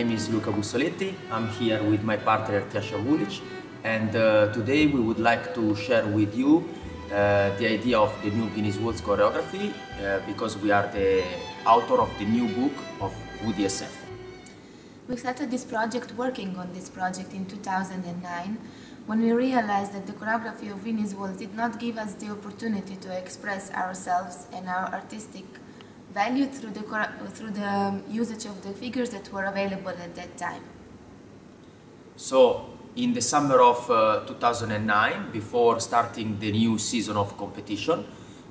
name is Luca Bussoletti. I'm here with my partner Tjasa Vulic, and today we would like to share with you the idea of the new Viennese Waltz choreography because we are the author of the new book of WDSF. We started working on this project in 2009 when we realized that the choreography of Viennese Waltz did not give us the opportunity to express ourselves and our artistic value through the usage of the figures that were available at that time. So, in the summer of 2009, before starting the new season of competition,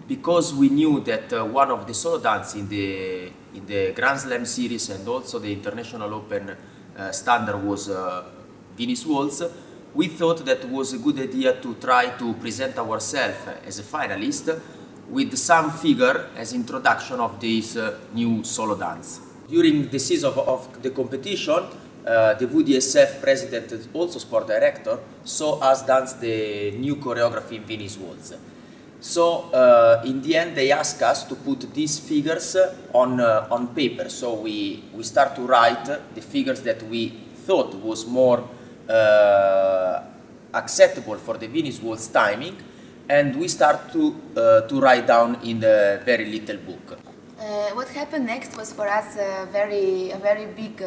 because we knew that one of the solo dance in the Grand Slam series and also the International Open standard was Viennese Waltz, we thought that it was a good idea to try to present ourselves as a finalist with some figure as introduction of this new solo dance. During the season of the competition, the WDSF president and also sport director saw us dance the new choreography in Viennese Waltz. So in the end they asked us to put these figures on paper. So we start to write the figures that we thought was more acceptable for the Viennese Waltz timing, and we start to write down in the very little book. What happened next was for us a very big,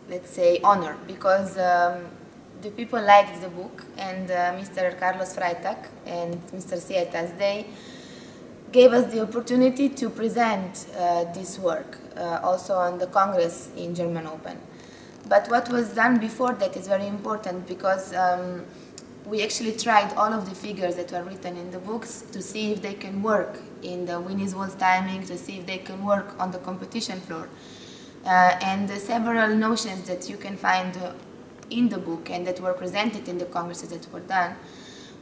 let's say, honor, because the people liked the book, and Mr. Carlos Freitag and Mr. Sietas, they gave us the opportunity to present this work also on the Congress in German Open. But what was done before that is very important, because we actually tried all of the figures that were written in the books to see if they can work in the Viennese Waltz timing, to see if they can work on the competition floor. And several notions that you can find in the book and that were presented in the congresses that were done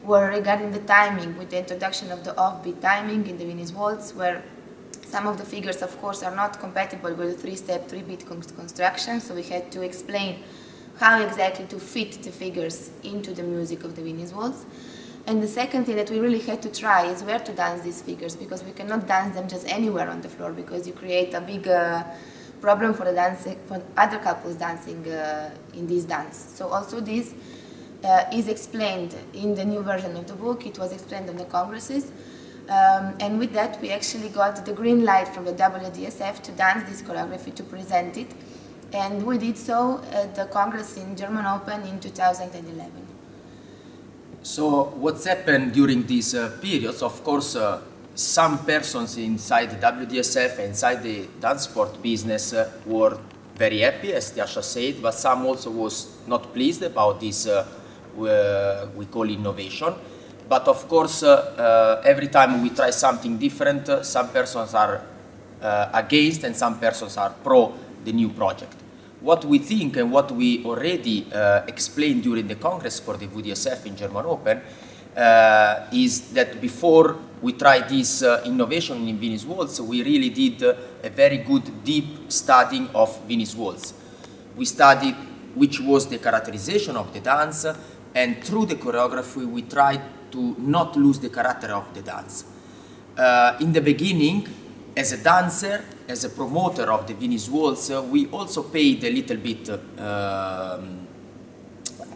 were regarding the timing, with the introduction of the offbeat timing in the Viennese Waltz, where some of the figures, of course, are not compatible with the three-step, three-beat construction, so we had to explain how exactly to fit the figures into the music of the Viennese Waltz. And the second thing that we really had to try is where to dance these figures, because we cannot dance them just anywhere on the floor, because you create a big problem for other couples dancing in this dance. So also this is explained in the new version of the book. It was explained on the congresses. And with that, we actually got the green light from the WDSF to dance this choreography, to present it. And we did so at the Congress in German Open in 2011. So what's happened during these periods, of course, some persons inside the WDSF and inside the dance sport business were very happy, as Tjasa said, but some also was not pleased about this, we call innovation. But of course, every time we try something different, some persons are against and some persons are pro the new project. What we think and what we already explained during the Congress for the WDSF in German Open is that before we tried this innovation in Viennese Waltz, we really did a very good deep studying of Viennese Waltz. We studied which was the characterization of the dance, and through the choreography we tried to not lose the character of the dance. In the beginning, as a dancer, as a promoter of the Viennese Waltz, we also paid a little bit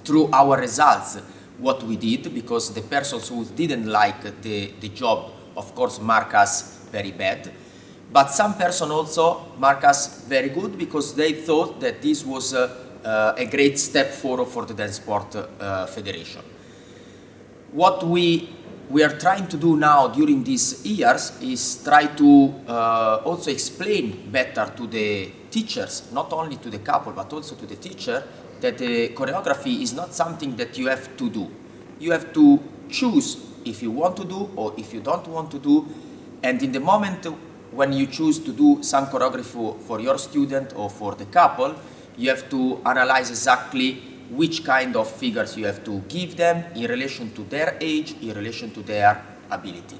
through our results what we did, because the persons who didn't like the job, of course, mark us very bad. But some persons also mark us very good, because they thought that this was a great step forward for the Dance Sport Federation. What we are trying to do now during these years is try to also explain better to the teachers, not only to the couple but also to the teacher, that the choreography is not something that you have to do. You have to choose if you want to do or if you don't want to do, and in the moment when you choose to do some choreography for your student or for the couple, you have to analyze exactly which kind of figures you have to give them in relation to their age, in relation to their ability.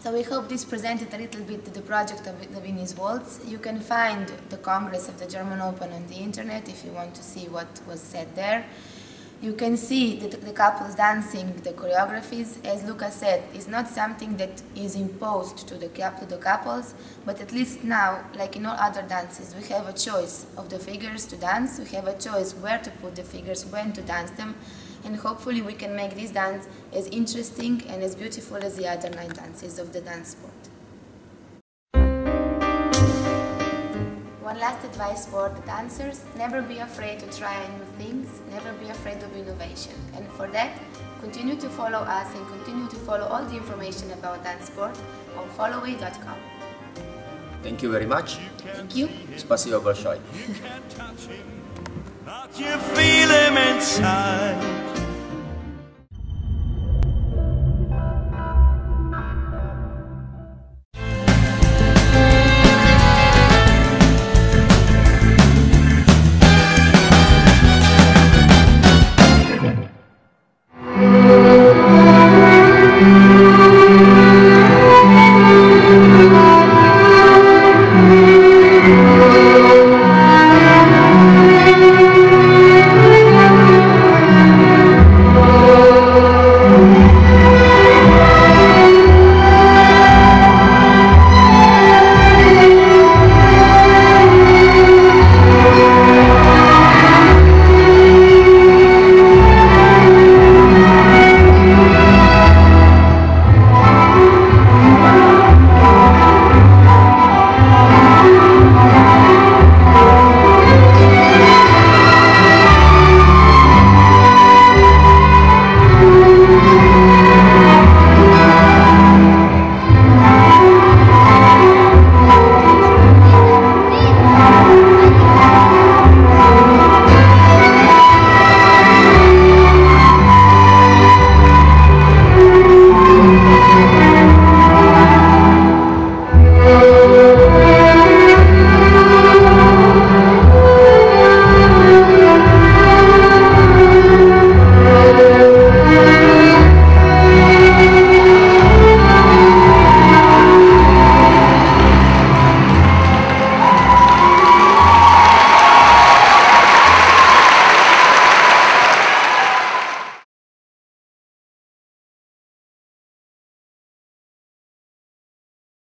So we hope this presented a little bit the project of the Viennese Waltz. You can find the Congress of the German Open on the internet if you want to see what was said there. You can see the couples dancing the choreographies. As Luca said, it's not something that is imposed to the couples, but at least now, like in all other dances, we have a choice of the figures to dance, we have a choice where to put the figures, when to dance them, and hopefully we can make this dance as interesting and as beautiful as the other 9 dances of the dance sport. One last advice for the dancers: never be afraid to try new things, never be afraid of innovation. And for that, continue to follow us and continue to follow all the information about dance sport on followway.com. Thank you very much. Thank you. Спасибо большое. You feel him inside.